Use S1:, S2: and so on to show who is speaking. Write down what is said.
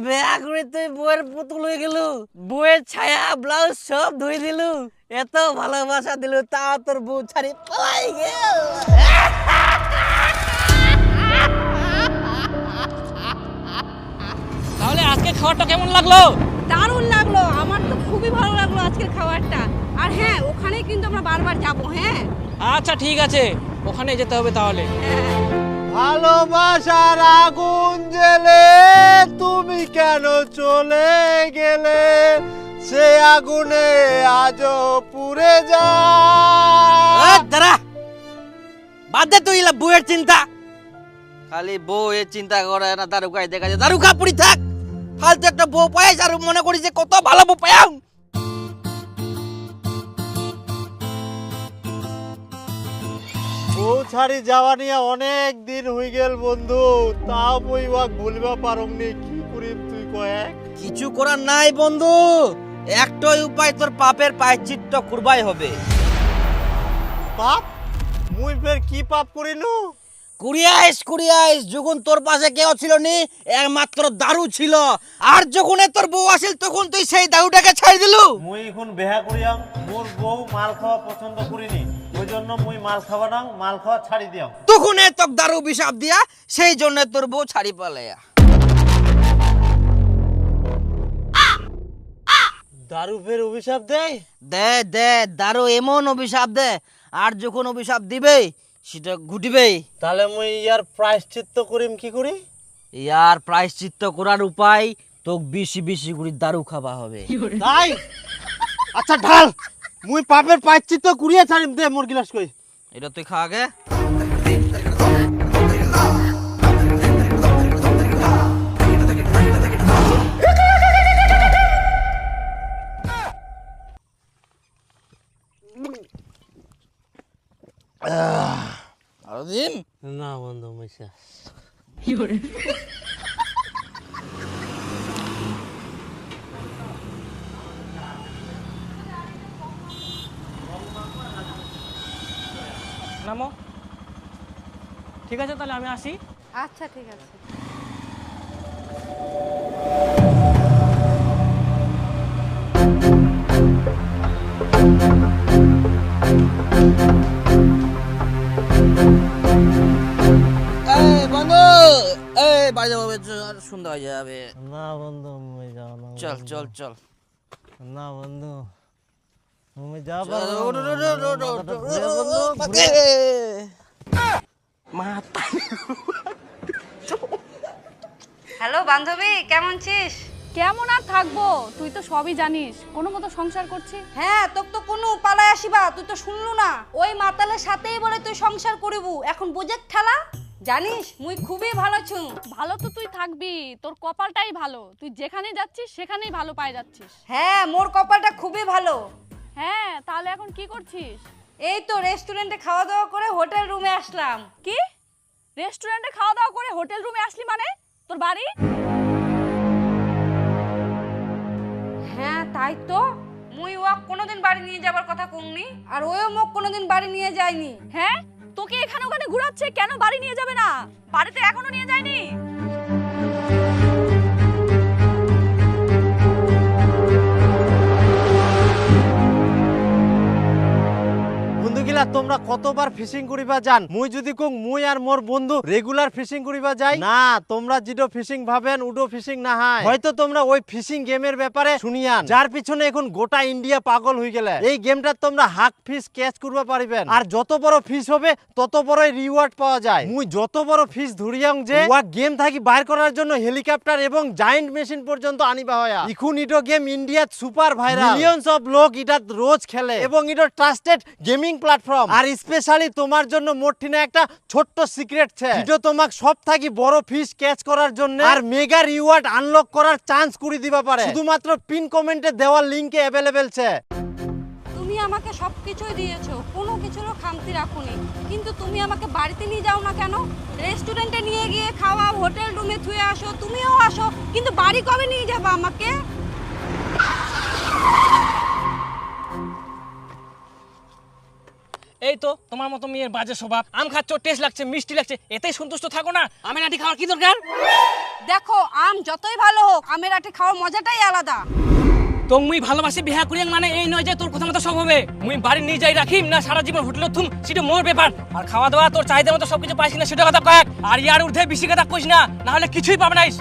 S1: বেয়া করে তুই বউয়ের পুতুল হয়ে গেল, বউয়ের ছায়া ব্লাউজ সব ধুই দিলু, এত ভালোবাসা দিলু, তাও তোর বউ ছাড়ি পালাই গেল।
S2: তাহলে আজকে খাবারটা কেমন লাগলো?
S3: দারুণ লাগলো, আমার তো খুবই ভালো লাগলো আজকের খাবারটা। আর হ্যাঁ, ওখানে কিন্তু আমরা বারবার যাব। হ্যাঁ
S2: আচ্ছা ঠিক আছে, ওখানে যেতে হবে তাহলে।
S4: ভালোবাসার আগুন জ্বেলে তুমি কেন চলে গেলে, সে আগুনে আজও পুড়ে যায়।
S1: দাঁড়া, বাদ দে তুই বউয়ের চিন্তা, খালি বউয়ের চিন্তা করে না, দারুকায় দেখা যায় দারুকা পুরি থাক, ফালতু একটা বউ পাইস আর মনে করি যে কত ভালো বউ পাই।
S4: বউ ছাড়ি যাওয়া নিয়ে অনেক দিন হয়ে গেল বন্ধু, তাও মই ওয়াক ভুলবা পারমনি, কি করিম তুই কয়?
S1: কিছু করার নাই বন্ধু, একটাই উপায়, তোর পাপের প্রায়শ্চিত্ত করবাই হবে।
S4: পাপ? মুই ফের কি পাপ করিলু?
S1: কুড়িয়াইস যখন তোর পাশে কেউ ছিল নি, একমাত্র দারু ছিল, আর যখন তোর বউ আসিল তখন তুই সেই দারুটাকে ছাড়ি দিলু।
S4: মুই এখন বেহা করিয়াম, মোর বউ মাল খাওয়া পছন্দ করিনি, ওই জন্য মুই মাল খাওয়া না, মাল খাওয়া ছাড়ি দিয়াম।
S1: তখন তোর দারু বিষাপ দিয়া, সেই জন্য তোর বউ ছাড়ি পালাইয়া।
S4: দারু ফের অভিশাপ দেয়?
S1: দে দারু এমন অভিশাপ দে, আর যখন অভিশাপ দিবে সেটা ঘুটিবে।
S4: তাহলে মুই ইয়ার প্রায়শ্চিত্ত করিম কি করি?
S1: ইয়ার প্রায়শ্চিত্ত করার উপায়, তোকে বেশি বেশি করে দারু খাওয়া হবে।
S4: তাই? আচ্ছা ঢাল, মুই পাপের প্রায়শ্চিত্ত করিয়া ছাড়িম, দে মোর গিলাস কই।
S1: এটা তুই খা আগে। আরো দিন
S4: না বন্ধু মুই শেষ।
S2: নামো। ঠিক আছে তাহলে আমি আসি।
S3: আচ্ছা ঠিক আছে।
S1: বন্ধু, বাড়ি যাবো, সন্ধ্যা হয়ে যাবে।
S4: না বন্ধু মুই যাও না।
S1: চল চল চল।
S4: না বন্ধু মুই যাব।
S3: হ্যালো বান্ধবী, কেমন ছিস?
S5: কেমন আর থাকবো, তুই তো সবই জানিস, কোনো মতো সংসার করছি।
S3: হ্যাঁ, তোক তো কোনো পালায় আসিবা, তুই তো শুনলু না, ওই মাতালের সাথেই বলে তুই সংসার করিবু, এখন বুঝে ঠেলা। জানিস মুই খুবই ভালো ছু।
S5: ভালো তো তুই থাকবি, তোর কপালটাই ভালো, তুই যেখানে যাচ্ছিস সেখানেই ভালো পাই যাচ্ছিস।
S3: হ্যাঁ, মোর কপালটা খুবই ভালো।
S5: হ্যাঁ, তাহলে এখন কি করছিস?
S3: এই তো রেস্টুরেন্টে খাওয়া দাওয়া করে হোটেল রুমে আসলাম।
S5: কি রেস্টুরেন্টে খাওয়া দাওয়া করে হোটেল রুমে আসলি মানে? তোর বাড়ি?
S3: হ্যাঁ তাই তো, মুই ওয়াক কোনোদিন বাড়ি নিয়ে যাবার কথা কমনি, আর ওও মোক কোনোদিন বাড়ি নিয়ে যায়নি।
S5: হ্যাঁ, তোকে এখানে ওখানে ঘুরাচ্ছে, কেন বাড়ি নিয়ে যাবে না? বাড়িতে এখনো নিয়ে যায়নি?
S4: বন্ধুগিলা তোমরা কতবার ফিশিং করিবা যান? মুই যদি কোং মুই আর মোর বন্ধু রেগুলার ফিশিং করিবা যাই না, তোমরা যেটো ফিশিং ভাবেন উডো ফিশিং না হয়। হয়তো তোমরা ওই ফিশিং গেমের ব্যাপারে শুনিয়ান, যার পিছনে এখন গোটা ইন্ডিয়া পাগল হয়ে গেলে। এই গেমটা তোমরা হাক ফিশ ক্যাচ করবা পারিবেন, আর যত বড় ফিশ হবে তত বড়ই রিওয়ার্ড পাওয়া যায়। মুই যত বড় ফিশ ধরিয়াং যে ওয়া গেম থাকি বাইর করার জন্য হেলিকপ্টার এবং জায়ান্ট মেশিন পর্যন্ত আনিবা হয়। এখন ইটো গেম ইন্ডিয়াত সুপার ভাইরাল, মিলিয়নস অফ লোক ইটাত রোজ খেলে এবং ইটো ট্রাস্টেড গেমিং প্ল্যাটফর্ম। আর স্পেশালি তোমার জন্য মোটিনা একটা ছোট্ট সিক্রেট আছে, যেটা তোমাক সব থাকি বড় ফিশ ক্যাচ করার জন্য আর মেগা রিওয়ার্ড আনলক করার চান্স করে দিবা পারে। শুধুমাত্র পিন কমেন্টে দেওয়া লিংকে অ্যাভেলেবল আছে।
S3: তুমি আমাকে সবকিছুই দিয়েছো, কোনো কিছুরও খামতি রাখোনি, কিন্তু তুমি আমাকে বাড়িতে নিয়ে যাও না কেন? রেস্টুরেন্টে নিয়ে গিয়ে খাওয়াও, হোটেল রুমে থুয়ে আসো, তুমিও আসো, কিন্তু বাড়ি কবে নিয়ে যাবা আমাকে?
S2: এই তো তোমার মতো মেয়ের বাজে স্বভাব। আম খাচ্ছ, টেস্ট লাগছে, মিষ্টি লাগছে, এতেই সন্তুষ্ট থাকো না? আমের আটি খাওয়ার কি দরকার?
S3: দেখো আম যতই ভালো হোক আমের আটি খাওয়ার মজাটাই আলাদা।
S2: তো মুই ভালোবাসি বিহা করিয়াং মানে এই নয় যে তোর কথা মতো সব হবে। মুই বাড়ি নিয়ে যাই রাখিম না সারা জীবন হোটেলে থুম, সেটা মোর ব্যাপার। আর খাওয়া দাওয়া তোর চাহিদা মতো সবকিছু পাইছি না সেটা কথা কয়েক। আর ইয়ার ঊর্ধ্বে বেশি কথা কইস না, না হলে কিছুই পাবে নাইস।